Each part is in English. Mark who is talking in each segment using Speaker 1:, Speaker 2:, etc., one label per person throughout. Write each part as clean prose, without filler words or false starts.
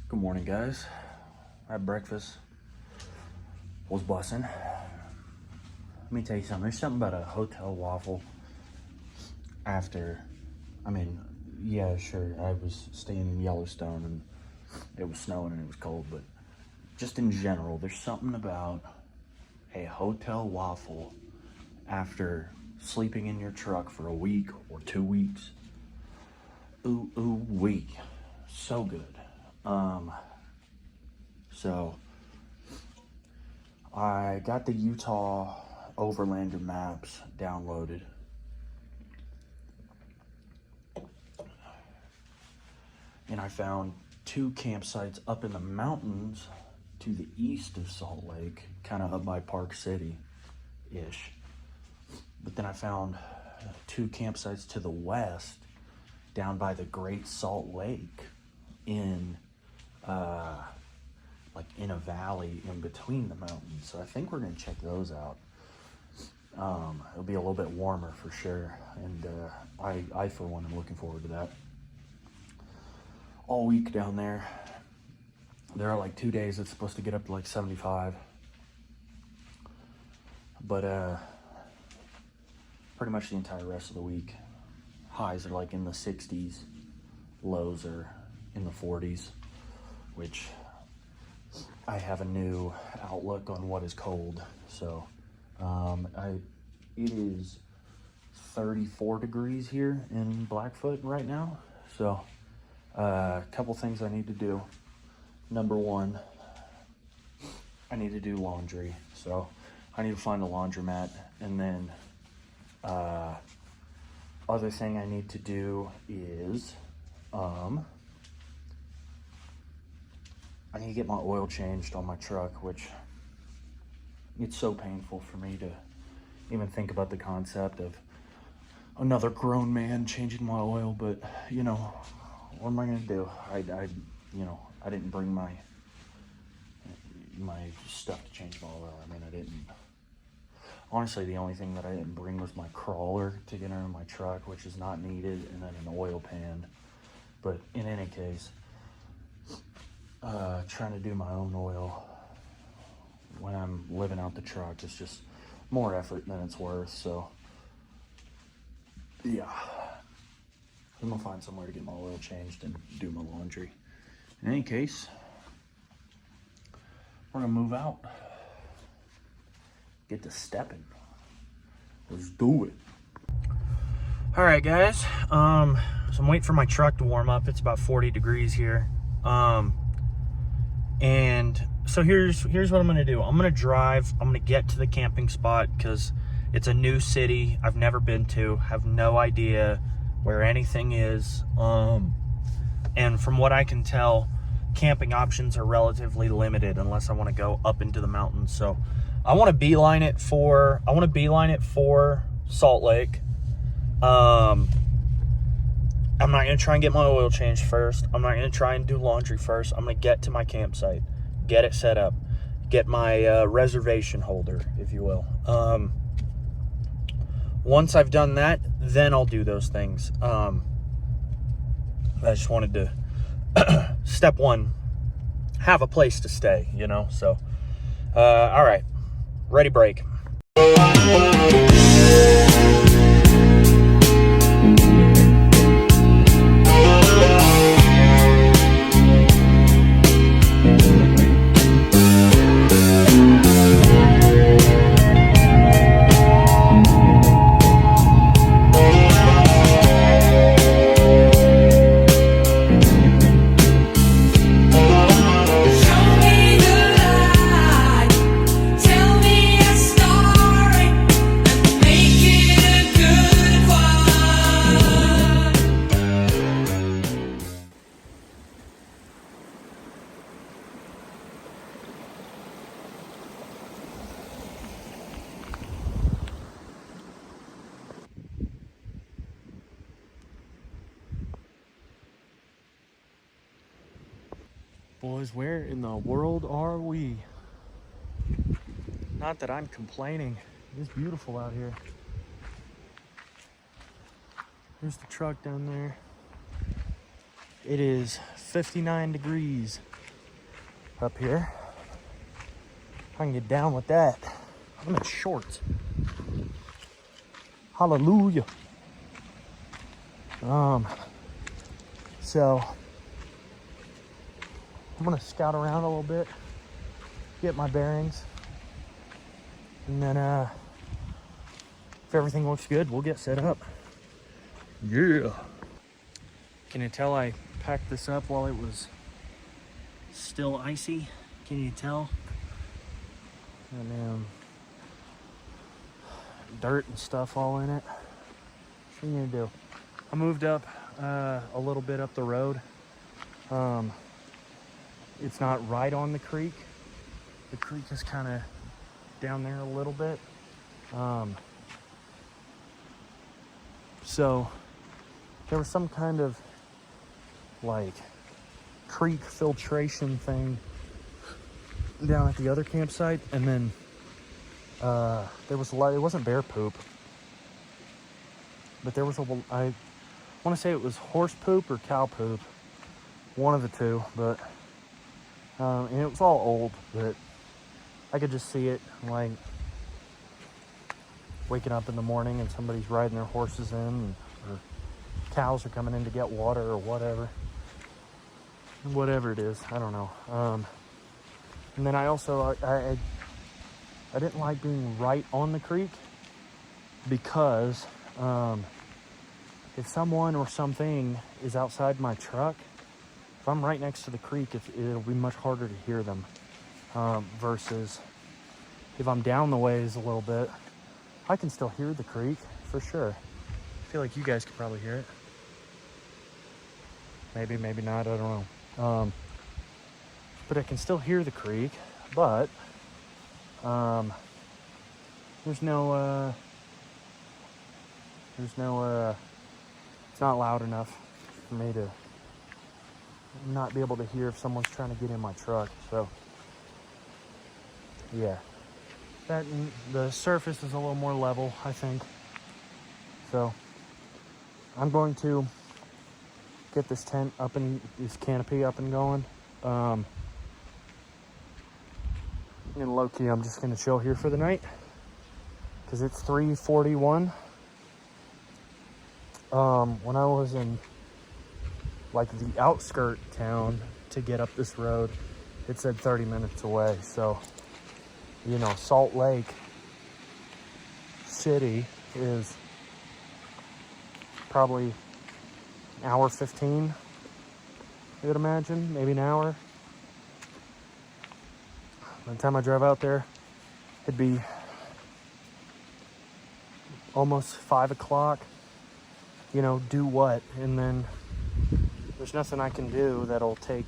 Speaker 1: Good morning, guys. I had breakfast. Was bussing. Let me tell you something. There's something about a hotel waffle after, yeah, sure, I was staying in Yellowstone and it was snowing and it was cold, but just in general, there's something about a hotel waffle after sleeping in your truck for a week or 2 weeks. Ooh, wee. So good. So I got the Utah Overlander maps downloaded. And I found 2 campsites up in the mountains to the east of Salt Lake, kind of up by Park City-ish. But then I found 2 campsites to the west down by the Great Salt Lake in in a valley in between the mountains. So I think we're gonna check those out. It'll be a little bit warmer for sure, and I for one am looking forward to that. All week down there, there are like 2 days it's supposed to get up to like 75, but pretty much the entire rest of the week, highs are like in the 60s, lows are in the 40s, which I have a new outlook on what is cold. So it is 34 degrees here in Blackfoot right now. So a couple things I need to do. Number one, I need to do laundry. So I need to find a laundromat, and then other thing I need to do is I need to get my oil changed on my truck, which it's so painful for me to even think about the concept of another grown man changing my oil. But you know, what am I gonna do? I didn't bring my stuff to change my oil. I didn't. Honestly, the only thing that I didn't bring was my crawler to get under my truck, which is not needed, and then an oil pan. But in any case, trying to do my own oil when I'm living out the truck is just more effort than it's worth. So yeah, I'm gonna find somewhere to get my oil changed and do my laundry. In any case, we're gonna move out, get to stepping. Let's do it. All right, guys. So I'm waiting for my truck to warm up. It's about 40 degrees here. And so here's what I'm gonna do. I'm gonna drive. I'm gonna get to the camping spot because it's a new city I've never been to. Have no idea where anything is. And from what I can tell, camping options are relatively limited unless I want to go up into the mountains. So I want to beeline it for Salt Lake. I'm not going to try and get my oil changed first. I'm not going to try and do laundry first. I'm going to get to my campsite, get it set up, get my reservation holder, if you will. Once I've done that, then I'll do those things. I just wanted to, step one, have a place to stay, you know? So, all right, ready, break. Boys, where in the world are we? Not that I'm complaining. It's beautiful out here. There's the truck down there. It is 59 degrees up here. I can get down with that. I'm in shorts. Hallelujah. So I'm gonna scout around a little bit, get my bearings, and then if everything looks good, we'll get set up. Yeah. Can you tell I packed this up while it was still icy? Can you tell? And dirt and stuff all in it. What are you gonna do? I moved up a little bit up the road. It's not right on the creek. The creek is kind of down there a little bit. So there was some kind of like creek filtration thing down at the other campsite, and then there was a lot. It wasn't bear poop, but there was I want to say it was horse poop or cow poop, one of the two. But and it was all old, but I could just see it, like waking up in the morning and somebody's riding their horses in, or cows are coming in to get water or whatever it is. I don't know. And then I also I didn't like being right on the creek, because if someone or something is outside my truck, if I'm right next to the creek, it'll be much harder to hear them, versus if I'm down the ways a little bit, I can still hear the creek for sure. I feel like you guys could probably hear it. Maybe, maybe not, I don't know. But I can still hear the creek, but there's no, it's not loud enough for me to not be able to hear if someone's trying to get in my truck. So yeah, the surface is a little more level, I think. So I'm going to get this tent up and this canopy up and going. And low-key, I'm just gonna chill here for the night because it's 3:41. When I was in like the outskirt town to get up this road, it said 30 minutes away. So, you know, Salt Lake City is probably an hour 15, I would imagine, maybe an hour. By the time I drive out there, it'd be almost 5 o'clock. You know, do what? And then there's nothing I can do that'll take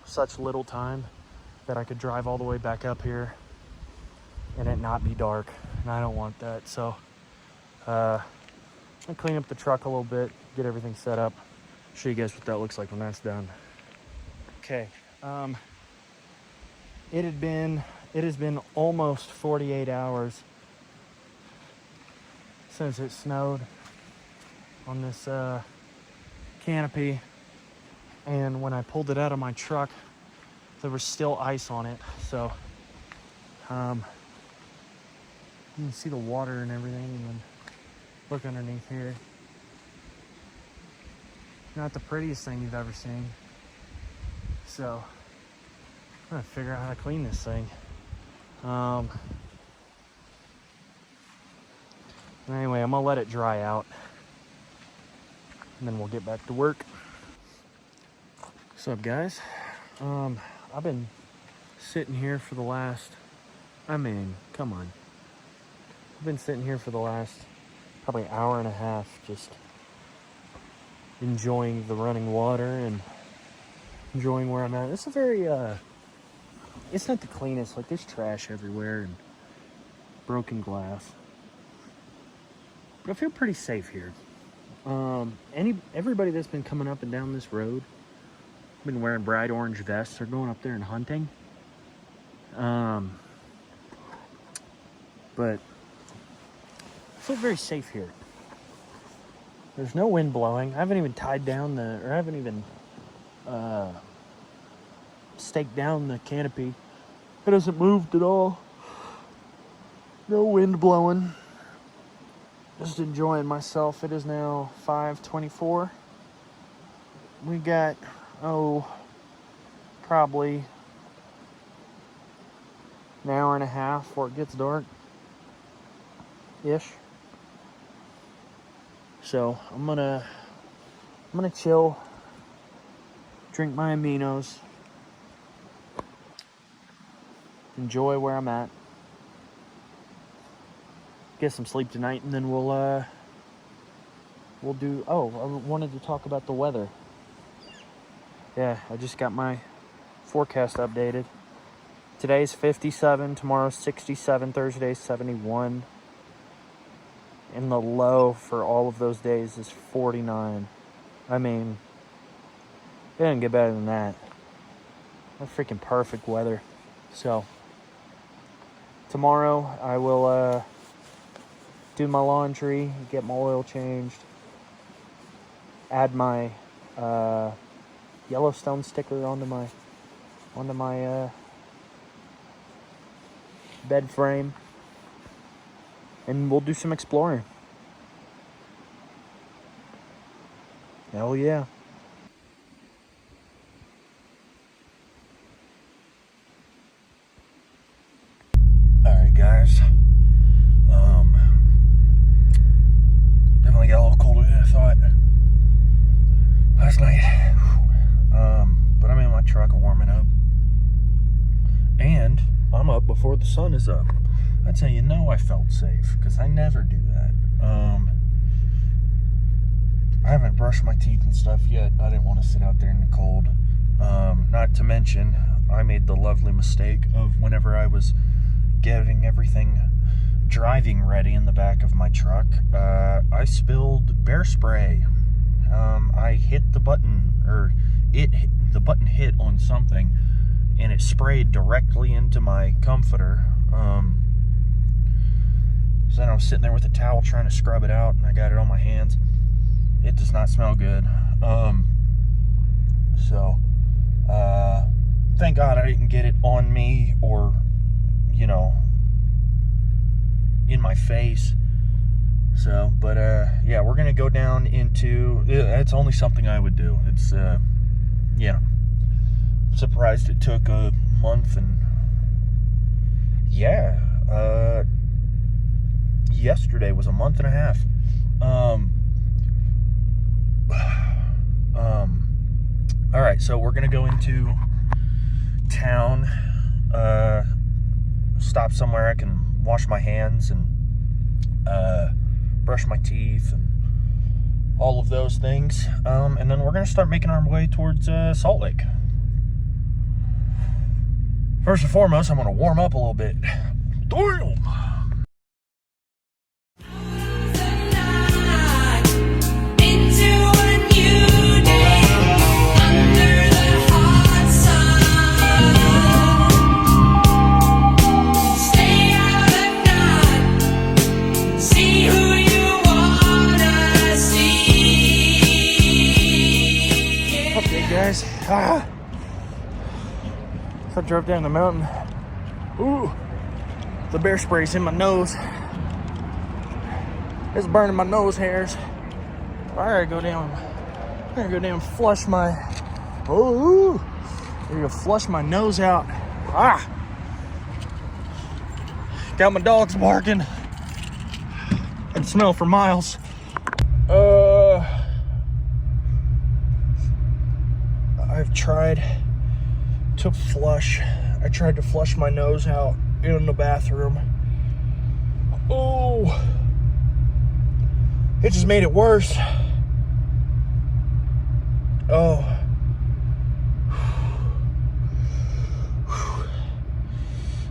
Speaker 1: such little time that I could drive all the way back up here and it not be dark. And I don't want that. So I'll clean up the truck a little bit, get everything set up, show you guys what that looks like when that's done. Okay. It has been almost 48 hours since it snowed on this canopy, and when I pulled it out of my truck, there was still ice on it. So you can see the water and everything, and then look underneath here. Not the prettiest thing you've ever seen. So I'm gonna figure out how to clean this thing. Anyway, I'm gonna let it dry out and then we'll get back to work. What's up, guys? I've been sitting here for the last, come on. I've been sitting here for the last probably hour and a half, just enjoying the running water and enjoying where I'm at. It's a very, it's not the cleanest. Like, there's trash everywhere and broken glass. But I feel pretty safe here. Everybody that's been coming up and down this road, been wearing bright orange vests. They're going up there and hunting. But I feel very safe here. There's no wind blowing. I haven't even tied down I haven't even staked down the canopy. It hasn't moved at all. No wind blowing. Just enjoying myself. It is now 5:24. We got, probably an hour and a half before it gets dark-ish. So I'm gonna chill, drink my aminos, enjoy where I'm at, get some sleep tonight, and then we'll do. I wanted to talk about the weather. Yeah, I just got my forecast updated. Today's 57, tomorrow's 67, Thursday's 71. And the low for all of those days is 49. I mean, it doesn't get better than that. That's freaking perfect weather. So, tomorrow I will do my laundry, get my oil changed, add my Yellowstone sticker onto my bed frame, and we'll do some exploring. Hell yeah. Alright guys, definitely got a little colder than I thought last night. But I'm in my truck warming up, and I'm up before the sun is up. That's how you know I felt safe, because I never do that. I haven't brushed my teeth and stuff yet. I didn't want to sit out there in the cold. Not to mention, I made the lovely mistake of whenever I was getting everything driving ready in the back of my truck, I spilled bear spray. I hit the button, or the button hit on something, and it sprayed directly into my comforter. So then I was sitting there with a towel trying to scrub it out, and I got it on my hands. It does not smell good. Thank God I didn't get it on me or, in my face. So, but yeah, we're gonna go down into. It's only something I would do. It's I'm surprised it took a month, and yeah, yesterday was a month and a half. All right, so we're gonna go into town, stop somewhere I can wash my hands and brush my teeth and all of those things, and then we're gonna start making our way towards Salt Lake. First and foremost, I'm gonna warm up a little bit. Damn! Guys, so I drove down the mountain. Ooh, the bear spray's in my nose. It's burning my nose hairs. I gotta go down. And flush my. Oh, I gotta flush my nose out. Got my dogs barking. I can smell for miles. I've tried to flush. I tried to flush my nose out in the bathroom. Oh, it just made it worse. Oh.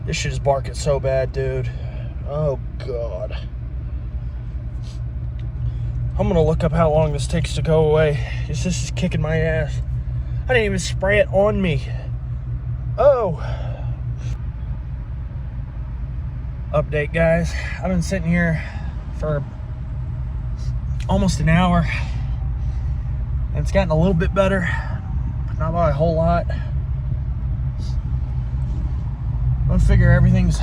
Speaker 1: This shit is barking so bad, dude. Oh, God. I'm gonna look up how long this takes to go away. This is kicking my ass. I didn't even spray it on me. Oh. Update, guys. I've been sitting here for almost an hour, and it's gotten a little bit better. Not by a whole lot. I figure anything's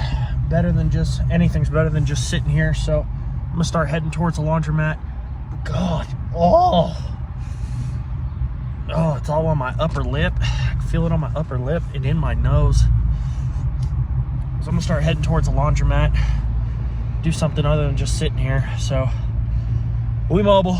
Speaker 1: better than just sitting here. So I'm gonna start heading towards the laundromat. God, it's all on my upper lip. I can feel it on my upper lip and in my nose. So I'm gonna start heading towards the laundromat. Do something other than just sitting here. So we mobile.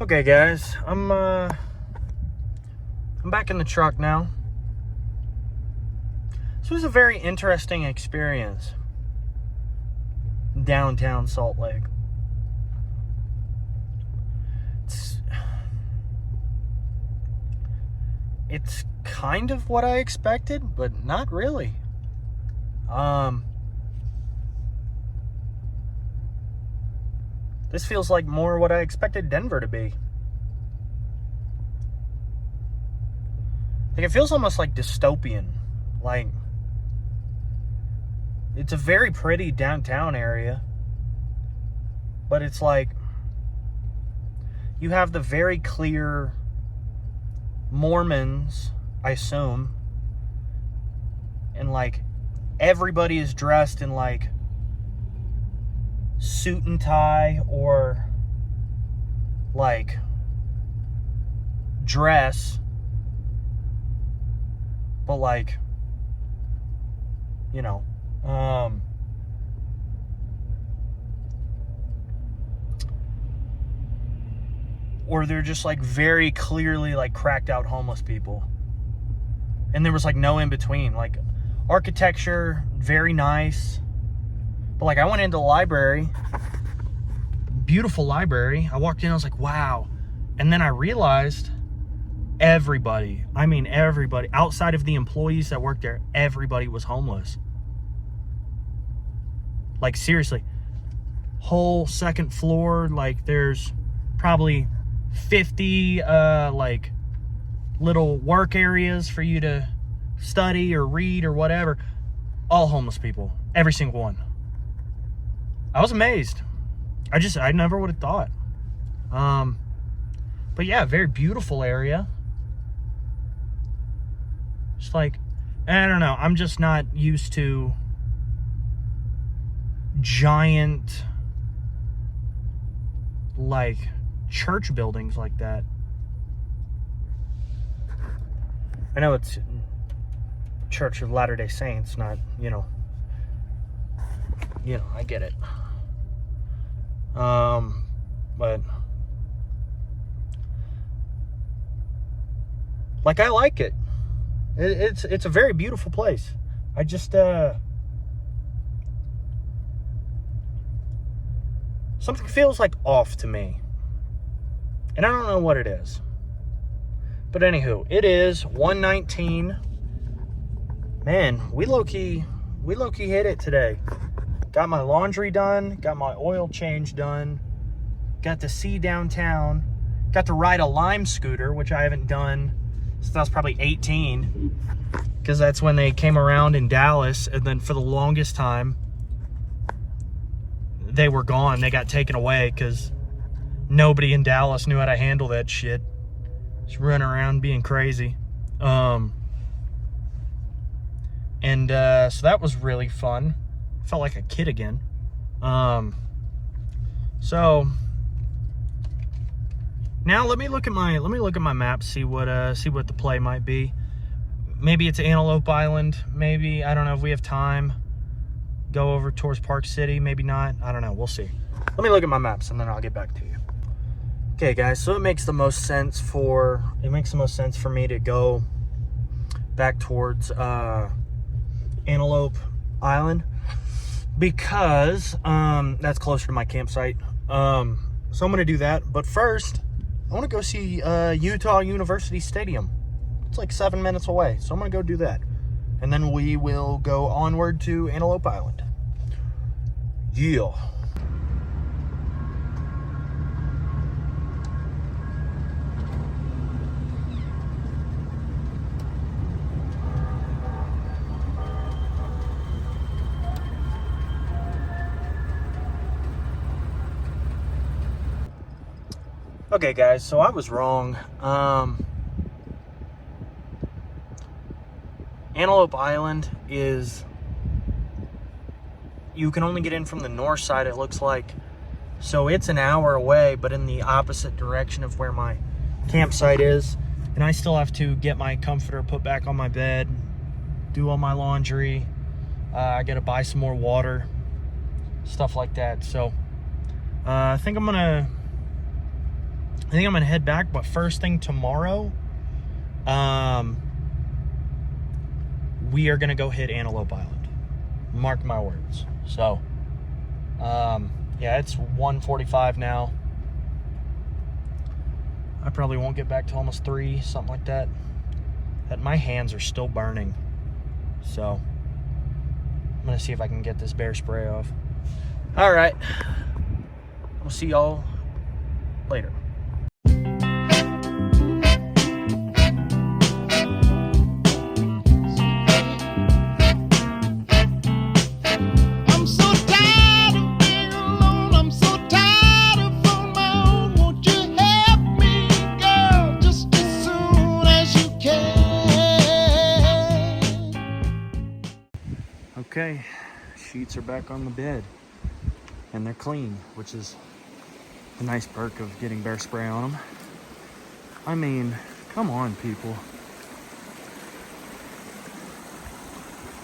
Speaker 1: Okay guys, I'm back in the truck now. This was a very interesting experience. Downtown Salt Lake. It's kind of what I expected, but not really. This feels like more what I expected Denver to be. Like, it feels almost like dystopian. Like, it's a very pretty downtown area, but it's like you have the very clear Mormons, I assume, and like everybody is dressed in like suit and tie or like dress, but like, you know, or they're just like very clearly like cracked out homeless people, and there was like no in between. Like, architecture very nice, but like I went into the library, beautiful library. I walked in, I was like, wow. And then I realized everybody outside of the employees that worked there, everybody was homeless. Like, seriously, whole second floor, like there's probably 50 like little work areas for you to study or read or whatever. All homeless people, every single one. I was amazed. I never would have thought. But yeah, very beautiful area. Just like, I don't know, I'm just not used to giant like church buildings like that. I know it's Church of Latter-day Saints, not, you know, I get it. But like, I like it. It's a very beautiful place. I just something feels like off to me, and I don't know what it is. But anywho, it is 1:19. Man, we low-key hit it today. Got my laundry done, got my oil change done, got to see downtown,
Speaker 2: got to ride a Lime scooter, which I haven't done since I was probably 18, because that's when they came around in Dallas. And then for the longest time, they were gone. They got taken away because nobody in Dallas knew how to handle that shit. Just running around being crazy. So that was really fun. Felt like a kid again. So now let me look at my map, see what the play might be. Maybe it's Antelope Island. Maybe, I don't know if we have time. Go over towards Park City, maybe not. I don't know, we'll see. Let me look at my maps and then I'll get back to you. Okay guys, so it makes the most sense for me to go back towards Antelope Island because that's closer to my campsite. So I'm gonna do that, but first I want to go see Utah University Stadium. It's like 7 minutes away, so I'm gonna go do that, and then we will go onward to Antelope Island. Yeah. Okay guys, so I was wrong. Antelope Island is, you can only get in from the north side, it looks like. So it's an hour away, but in the opposite direction of where my campsite is. And I still have to get my comforter put back on my bed, do all my laundry. I gotta buy some more water, stuff like that. So I think I'm gonna head back, but first thing tomorrow, we are gonna go hit Antelope Island. Mark my words. So, yeah, it's 1:45 now. I probably won't get back till almost 3, something like that. My hands are still burning. So, I'm gonna see if I can get this bear spray off. All right, we'll see y'all later. Okay, sheets are back on the bed and they're clean, which is a nice perk of getting bear spray on them. I mean, come on people.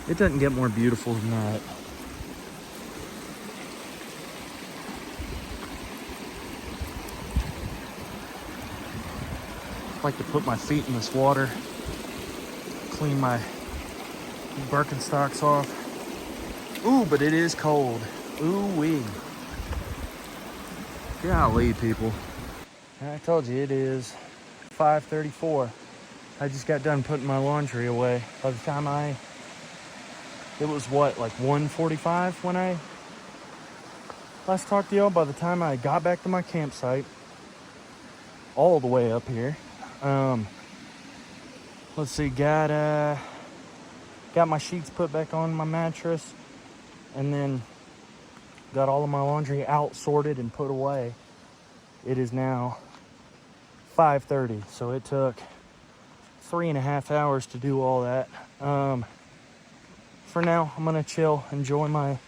Speaker 2: It doesn't get more beautiful than that. I like to put my feet in this water, clean my Birkenstocks off. Ooh, but it is cold. Ooh wee. Golly, people. I told you it is 5:34. I just got done putting my laundry away. By the time it was what, like 1:45 when I last talked to y'all. By the time I got back to my campsite, all the way up here. Let's see, got my sheets put back on my mattress, and then got all of my laundry out, sorted, and put away. It is now 5:30, so it took 3.5 hours to do all that. For now, I'm gonna chill, enjoy my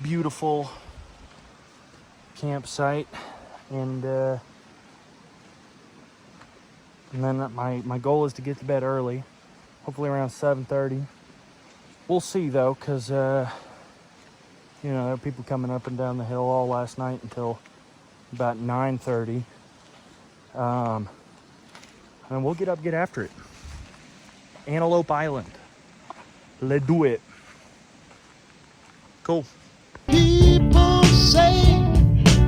Speaker 2: beautiful campsite, and then my goal is to get to bed early, hopefully around 7:30. We'll see though, because you know, there are people coming up and down the hill all last night until about 9:30. And we'll get after it. Antelope Island. Let's do it. Cool.
Speaker 3: People say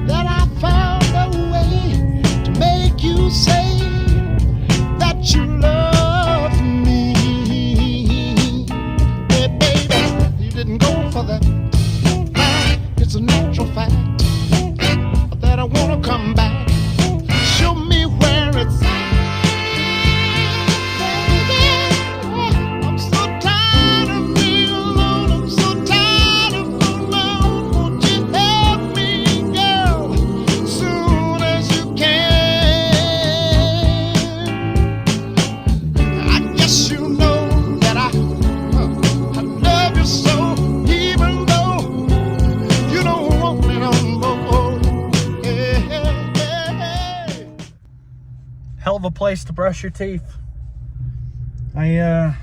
Speaker 3: that I found a way to make you say that you love me. Hey, baby, you didn't go for that. It's a natural fact that I wanna come back. Show me
Speaker 2: hell of a place to brush your teeth. I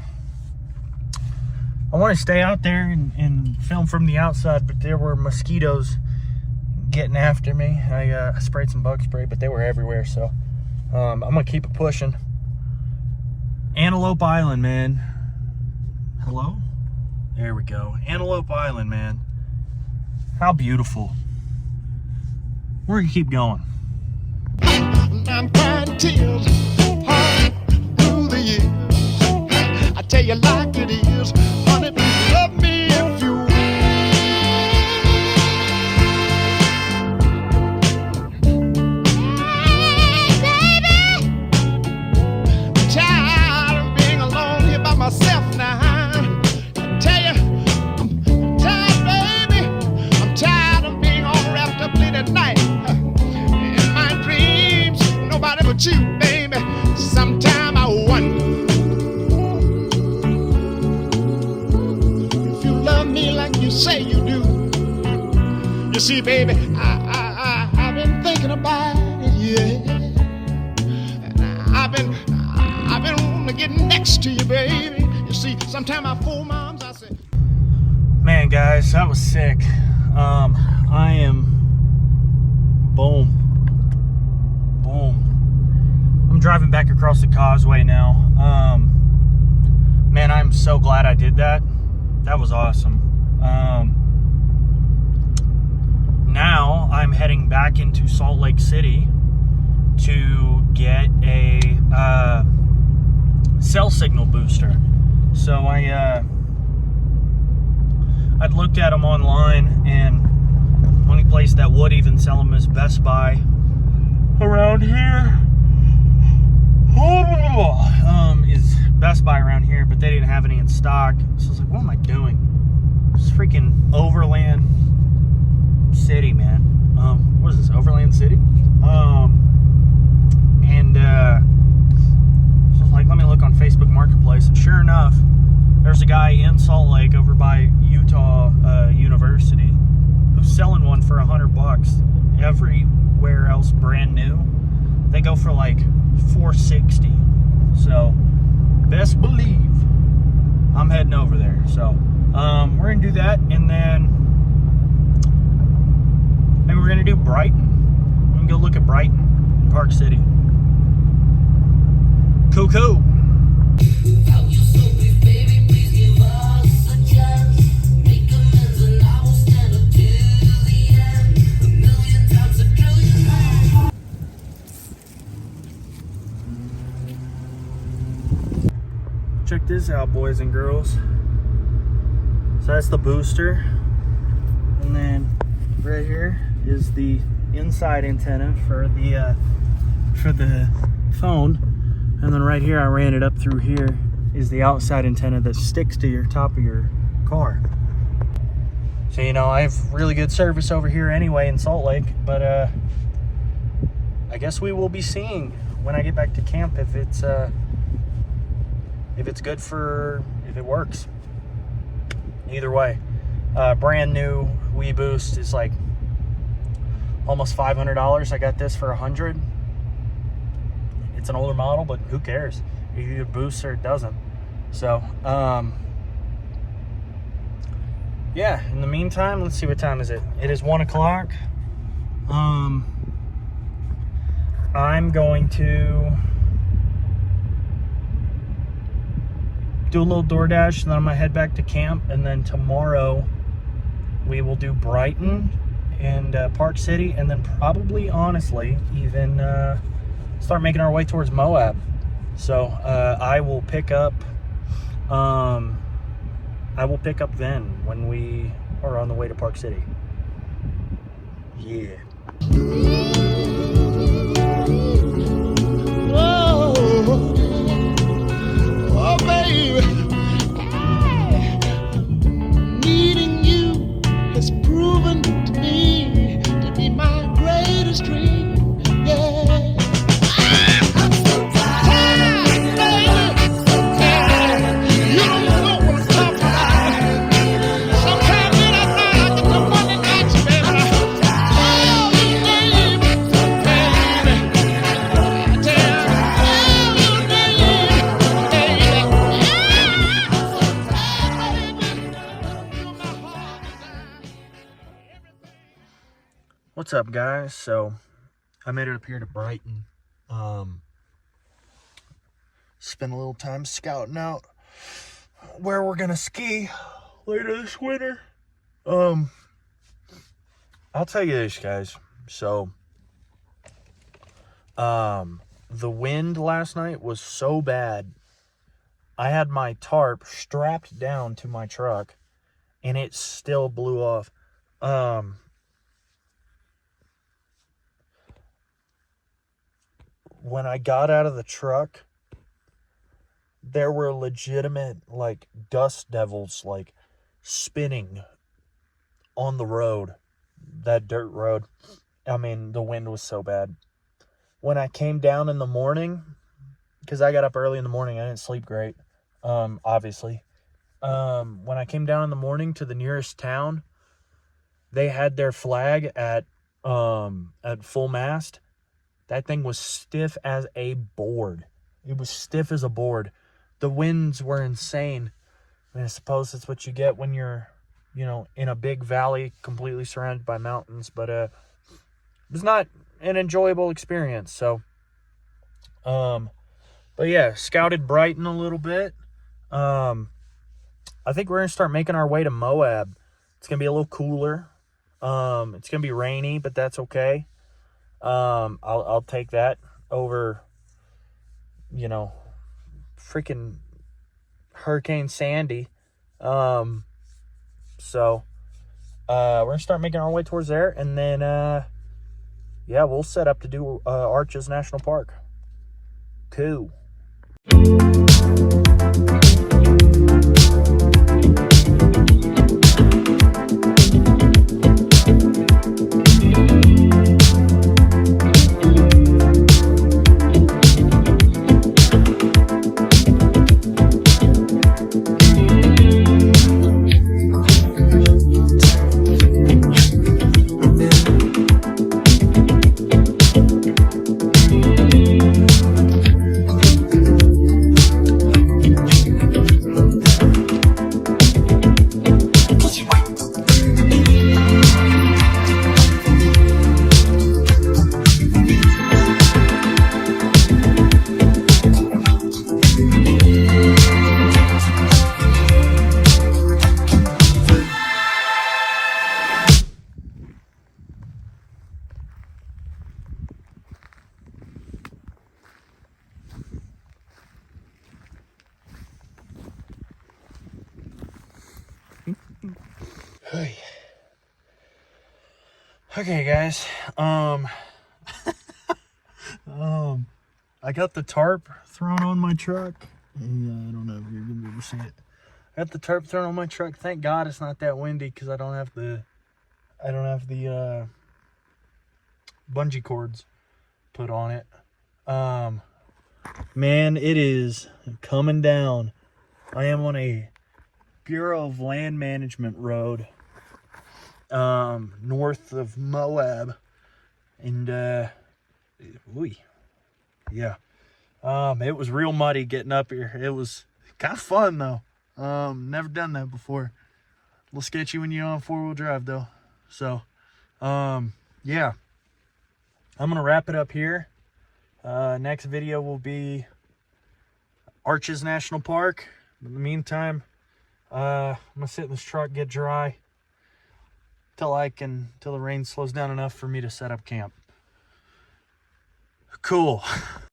Speaker 2: want to stay out there and film from the outside, but there were mosquitoes getting after me. I sprayed some bug spray, but they were everywhere, so I'm gonna keep it pushing. Antelope Island, man. Hello? There we go. Antelope Island, man. How beautiful. We're gonna keep going.
Speaker 3: I'm crying tears all through the years. I tell you like it is, honey, please love me if you will. Hey, baby, I'm tired of being alone here by myself now. I tell you, I'm tired, baby. I'm tired of being all wrapped up late at night. In my dreams, nobody but you, baby. Sometime I wonder if you love me like you say you do. You see, baby, I've been thinking about it, yeah. And I've been wanting to get next to you, baby. You see, sometimes I fool my arms, I say,
Speaker 2: Man, guys, that was sick. I am boom. I'm driving back across the causeway now. Man, I'm so glad I did that. That was awesome. Now I'm heading back into Salt Lake City to get a cell signal booster. So I'd looked at them online, and the only place that would even sell them is Best Buy around here. Is Best Buy around here, but they didn't have any in stock. So I was like, what am I doing? This freaking Overland City, man. What is this, Overland City? So I was like, let me look on Facebook Marketplace, and sure enough, there's a guy in Salt Lake over by Utah University who's selling one for $100. Everywhere else brand new, they go for like $460. So best believe I'm heading over there. So we're gonna do that, and then maybe we're gonna do Brighton. I'm gonna go look at Brighton in Park City. Cool. Check this out, boys and girls. So that's the booster, and then right here is the inside antenna for the phone, and then right here I ran it up through here is the outside antenna that sticks to your top of your car. So you know, I have really good service over here anyway in Salt Lake, but I guess we will be seeing when I get back to camp if it's good for, if it works. Either way, brand new Wii Boost is like almost $500. I got this for $100. It's an older model, but who cares? It either boosts or it doesn't. So yeah, in the meantime, let's see, what time is it? It is 1 o'clock. I'm going to do a little DoorDash, and then I'm gonna head back to camp, and then tomorrow we will do Brighton and Park City, and then probably, honestly, even start making our way towards Moab. So I will pick up then when we are on the way to Park City. Yeah.
Speaker 3: Oh, baby, needing you has proven to me to be my greatest dream. Yeah. I'm so tired, baby. Yeah. You don't know what I'm talking about. Sometimes in at night I get the one that nights, baby. Oh, baby.
Speaker 2: What's up, guys? So I made it up here to Brighton. Spend a little time scouting out where we're gonna ski later this winter. I'll tell you this, guys. So the wind last night was so bad, I had my tarp strapped down to my truck and it still blew off. When I got out of the truck, there were legitimate, like, dust devils, like, spinning on the road, that dirt road. I mean, the wind was so bad. When I came down in the morning, because I got up early in the morning, I didn't sleep great, obviously. When I came down in the morning to the nearest town, they had their flag at full mast. That thing was stiff as a board. It was stiff as a board. The winds were insane. I mean, I suppose that's what you get when you're, you know, in a big valley completely surrounded by mountains. But it was not an enjoyable experience. So, but yeah, scouted Brighton a little bit. I think we're going to start making our way to Moab. It's going to be a little cooler. It's going to be rainy, but that's okay. I'll take that over, you know, freaking Hurricane Sandy. So we're gonna start making our way towards there, and then yeah, we'll set up to do Arches National Park. Cool. Okay, guys. I got the tarp thrown on my truck. Yeah, I don't know if you're gonna be able to see it. I got the tarp thrown on my truck. Thank God it's not that windy, because I don't have the bungee cords put on it. Man, it is coming down. I am on a Bureau of Land Management road, north of Moab, and yeah, it was real muddy getting up here. It was kind of fun though. Never done that before. A little sketchy when you're on 4-wheel drive though. So yeah, I'm gonna wrap it up here. Next video will be Arches National Park. In the meantime, I'm gonna sit in this truck, get dry till the rain slows down enough for me to set up camp. Cool.